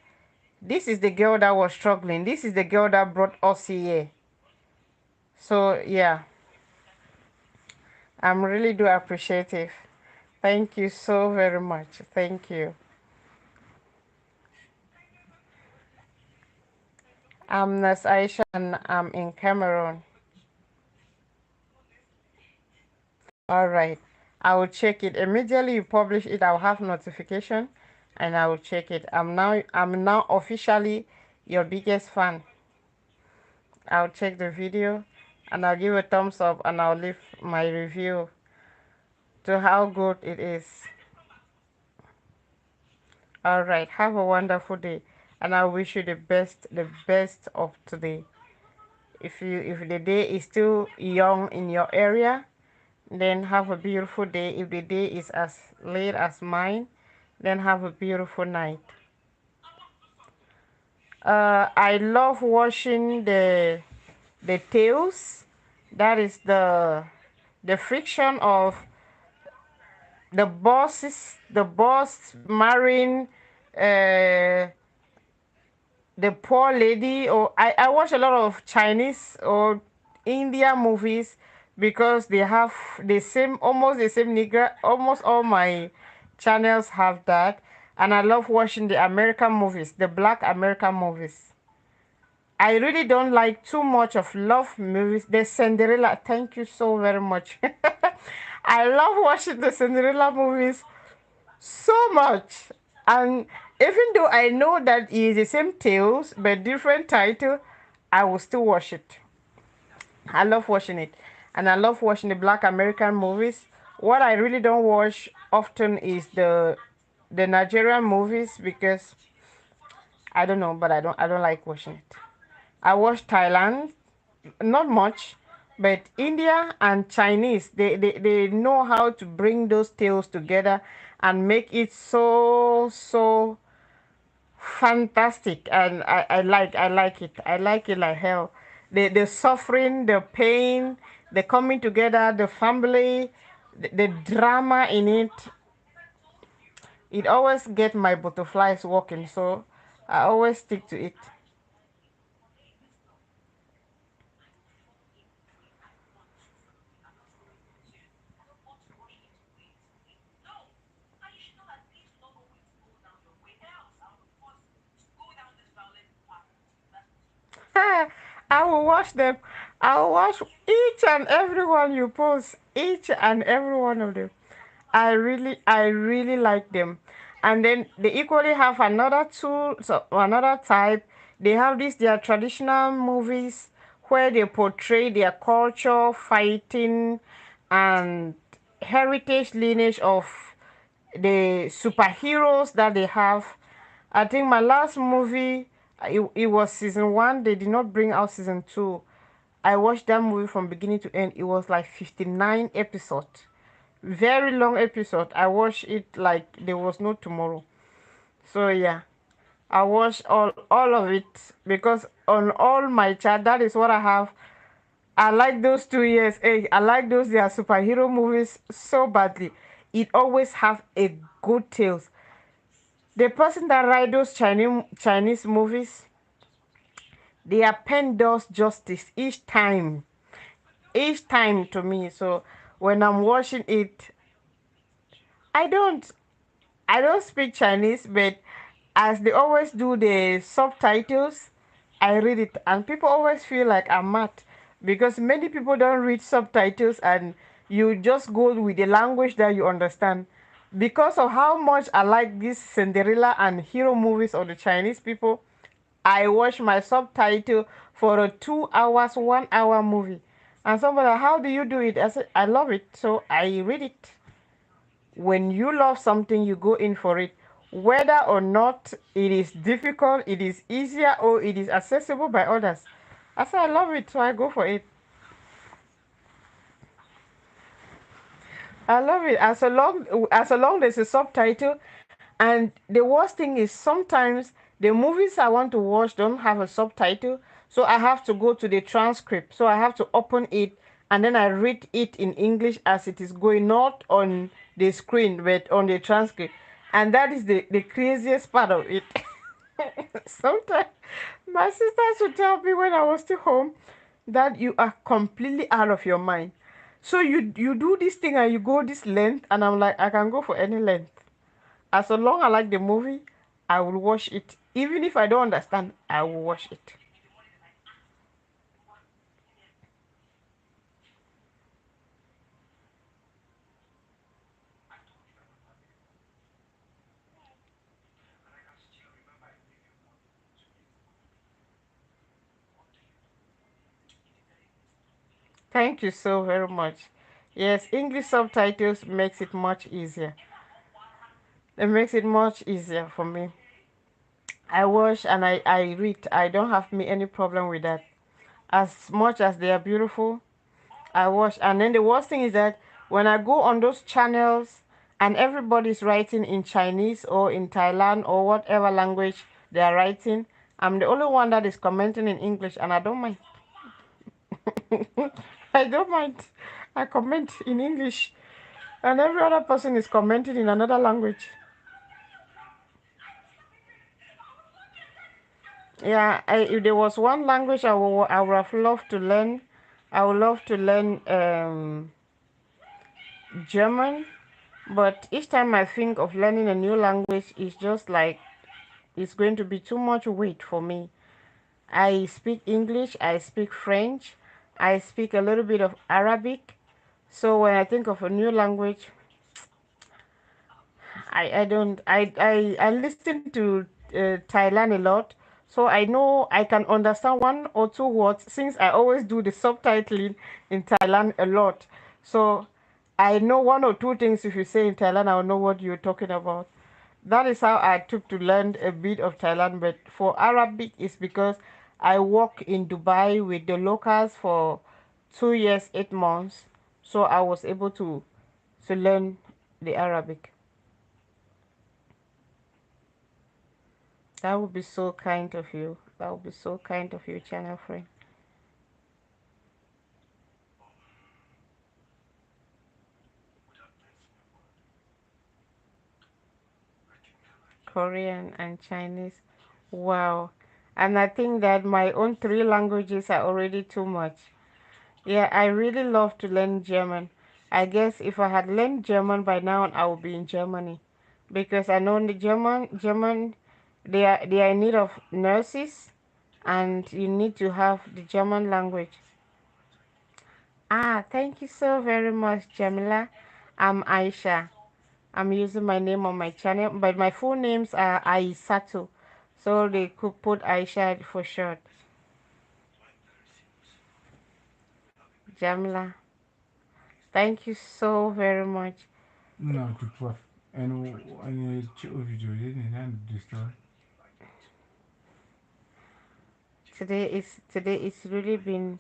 this is the girl that was struggling, this is the girl that brought us here. So yeah, I'm really do appreciative. Thank you so very much. Thank you. I'm Nas Aisha and I'm in Cameroon. All right. I will check it. Immediately you publish it, I'll have notification and I will check it. I'm now officially your biggest fan. I'll check the video and I'll give a thumbs up and I'll leave my review to how good it is. All right. Have a wonderful day and I wish you the best of today. If the day is still young in your area, then have a beautiful day. If the day is as late as mine, then have a beautiful night. I love watching the tales. That is the friction of the boss marrying uh, the poor lady. Or I watch a lot of Chinese or India movies because they have the same, almost the same nigger. Almost all my channels have that. And I love watching the American movies, the black American movies. I really don't like too much of love movies. The Cinderella, thank you so very much. I love watching the Cinderella movies so much. And even though I know that it is the same tales but different title, I will still watch it. I love watching it. And I love watching the black American movies. What I really don't watch often is the Nigerian movies because I don't know, but I don't like watching it. I watch Thailand, not much, but India and Chinese, they know how to bring those tales together and make it so fantastic. And I like it. I like it like hell. The suffering, the pain, the coming together, the family, the drama in it, it always get my butterflies walking. So I always stick to it. I will watch them. I will watch each and every one you post, each and every one of them. I really like them. And then they equally have another tool, so another type. They have this their traditional movies where they portray their culture, fighting, and heritage lineage of the superheroes that they have. I think my last movie, it was season one. They did not bring out season two. I watched that movie from beginning to end. It was like 59 episodes. Very long episode. I watched it like there was no tomorrow. So yeah, I watched all of it because on all my chat, that is what I have. I like those 2 years. Hey, I like those their superhero movies so badly. It always have a good tales. The person that write those Chinese movies, their pen does justice each time to me. So when I'm watching it, I don't I don't speak Chinese, but as they always do the subtitles, I read it, and people always feel like I'm mad because many people don't read subtitles, and you just go with the language that you understand. Because of how much I like these Cinderella and hero movies of the Chinese people, I watch my subtitle for a 2 hours, 1 hour movie. And somebody, how do you do it? I said, I love it, so I read it. When you love something, you go in for it. Whether or not it is difficult, it is easier, or it is accessible by others. I say I love it, so I go for it. I love it as long there's a subtitle. And the worst thing is sometimes the movies I want to watch don't have a subtitle, so I have to go to the transcript. So I have to open it and then I read it in English as it is going, not on the screen but on the transcript. And that is the craziest part of it. Sometimes my sisters would tell me when I was still home that you are completely out of your mind. So you do this thing and you go this length, and I'm like, I can go for any length. As long I like the movie, I will watch it. Even if I don't understand, I will watch it. Thank you so very much. Yes, English subtitles makes it much easier. It makes it much easier for me. I watch and I read. I don't have me any problem with that. As much as they are beautiful, I watch. And then the worst thing is that when I go on those channels and everybody's writing in Chinese or in Thailand or whatever language they are writing, I'm the only one that is commenting in English, and I don't mind. I don't mind. I comment in English, and every other person is commenting in another language. Yeah, if there was one language I would have loved to learn, I would love to learn German. But each time I think of learning a new language, it's just like it's going to be too much weight for me. I speak English, I speak French, I speak a little bit of Arabic. So when I think of a new language, I don't I listen to Thailand a lot, so I know I can understand one or two words since I always do the subtitling in Thailand a lot. So I know one or two things. If you say in Thailand, I'll know what you're talking about. That is how I took to learn a bit of Thailand. But for Arabic, it's because I work in Dubai with the locals for 2 years, 8 months, so I was able to learn the Arabic. That would be so kind of you. That would be so kind of you, channel friend. Korean and Chinese. Wow. And I think that my own three languages are already too much. Yeah, I really love to learn German. I guess if I had learned German by now, I would be in Germany. Because I know the German, they are in need of nurses, and you need to have the German language. Ah, thank you so very much, Jamila. I'm Aisha. I'm using my name on my channel, but my full names are Aisatu, so they could put Aisha for short. Jamila, thank you so very much. No, tu prof. And ci video ne nan disturb. Today it's really been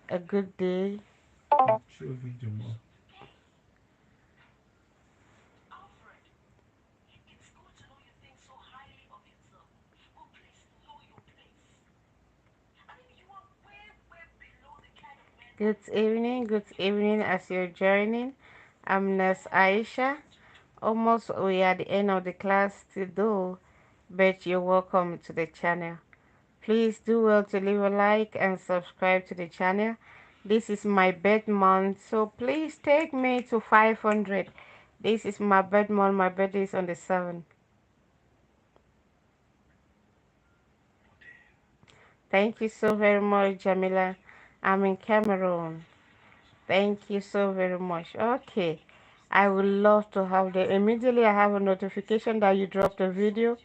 a good day. Ci video mo. Good evening as you're joining. I'm Nurse Aisha. Almost we are at the end of the class to do, but you're welcome to the channel. Please do well to leave a like and subscribe to the channel. This is my birth month, so please take me to 500. This is my birth month. My birthday is on the 7th. Thank you so very much, Jamila. I'm in Cameroon. Thank you so very much. Okay. I would love to have the immediately I have a notification that you dropped a video.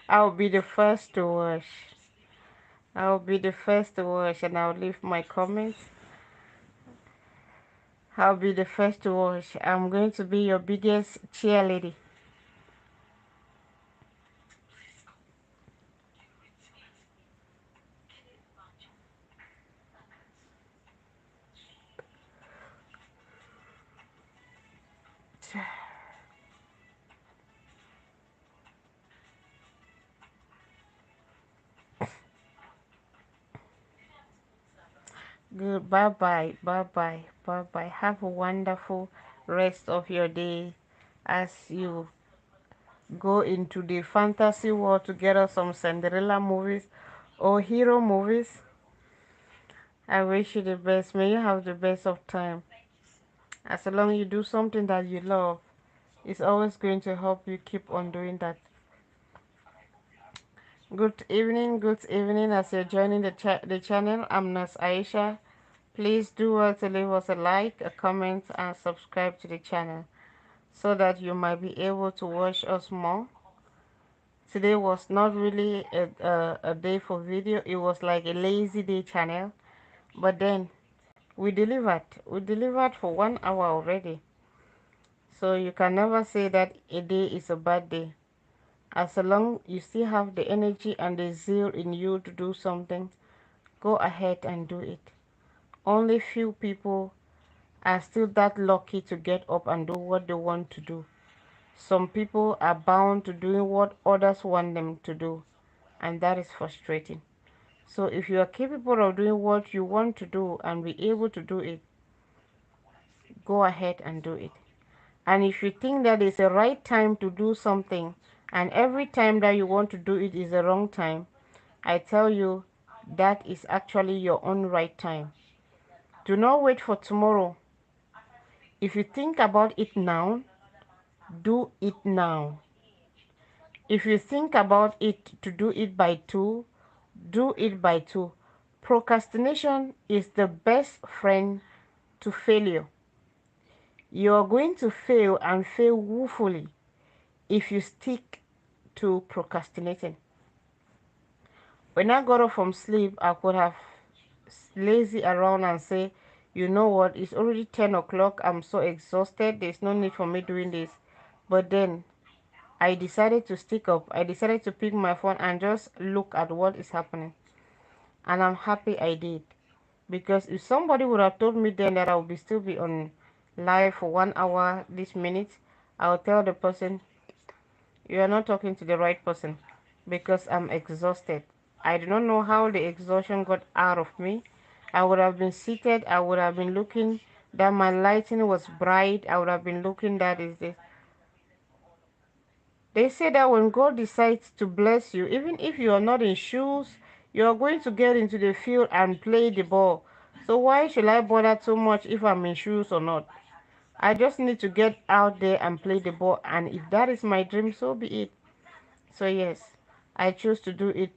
I'll be the first to watch. I'll be the first to watch and I'll leave my comments. I'll be the first to watch. I'm going to be your biggest cheerleader. Good. Bye bye. Bye bye. Bye bye. Have a wonderful rest of your day as you go into the fantasy world to get us some Cinderella movies or hero movies. I wish you the best. May you have the best of time. As long as you do something that you love, it's always going to help you keep on doing that. Good evening as you're joining the channel. I'm Nas Aisha. Please do well to leave us a like, a comment, and subscribe to the channel so that you might be able to watch us more. Today was not really a day for video. It was like a lazy day channel. But then we delivered. We delivered for 1 hour already. So you can never say that a day is a bad day. As long you still have the energy and the zeal in you to do something, go ahead and do it. Only few people are still that lucky to get up and do what they want to do. Some people are bound to doing what others want them to do. and that is frustrating. So if you are capable of doing what you want to do and be able to do it, go ahead and do it. And if you think that is the right time to do something, and every time that you want to do it is the wrong time, I tell you that is actually your own right time. Do not wait for tomorrow. If you think about it now, do it now. If you think about it to do it by 2, do it by 2. Procrastination is the best friend to failure. You are going to fail and fail woefully if you stick to procrastinating. When I got up from sleep, I could have lazy around and say, you know what, it's already 10 o'clock, I'm so exhausted, there's no need for me doing this. But then I decided to stick up. I decided to pick my phone and just look at what is happening. And I'm happy I did. Because if somebody would have told me then that I would still be on live for 1 hour this minute, I would tell the person, you are not talking to the right person, because I'm exhausted. I do not know how the exhaustion got out of me. I would have been seated. I would have been looking that my lighting was bright. I would have been looking that is this. They say that when God decides to bless you, even if you are not in shoes, you are going to get into the field and play the ball. So why should I bother too much if I'm in shoes or not? I just need to get out there and play the ball, and if that is my dream, so be it. So yes, I choose to do it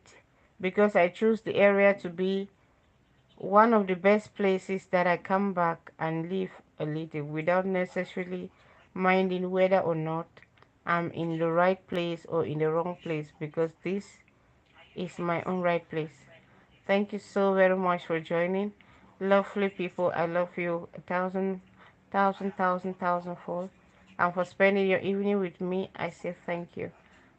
because I choose the area to be one of the best places that I come back and live a little without necessarily minding whether or not I'm in the right place or in the wrong place, because this is my own right place. Thank you so very much for joining. Lovely people, I love you a thousand, thousand, thousand, thousandfold. And for spending your evening with me, I say thank you.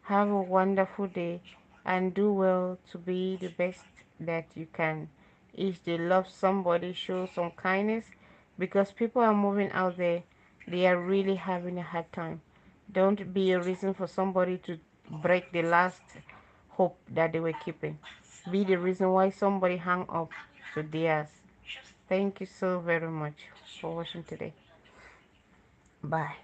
Have a wonderful day and do well to be the best that you can. If they love somebody, show some kindness, because people are moving out there. They are really having a hard time. Don't be a reason for somebody to break the last hope that they were keeping. Be the reason why somebody hung up to theirs. Thank you so very much for watching today. Bye.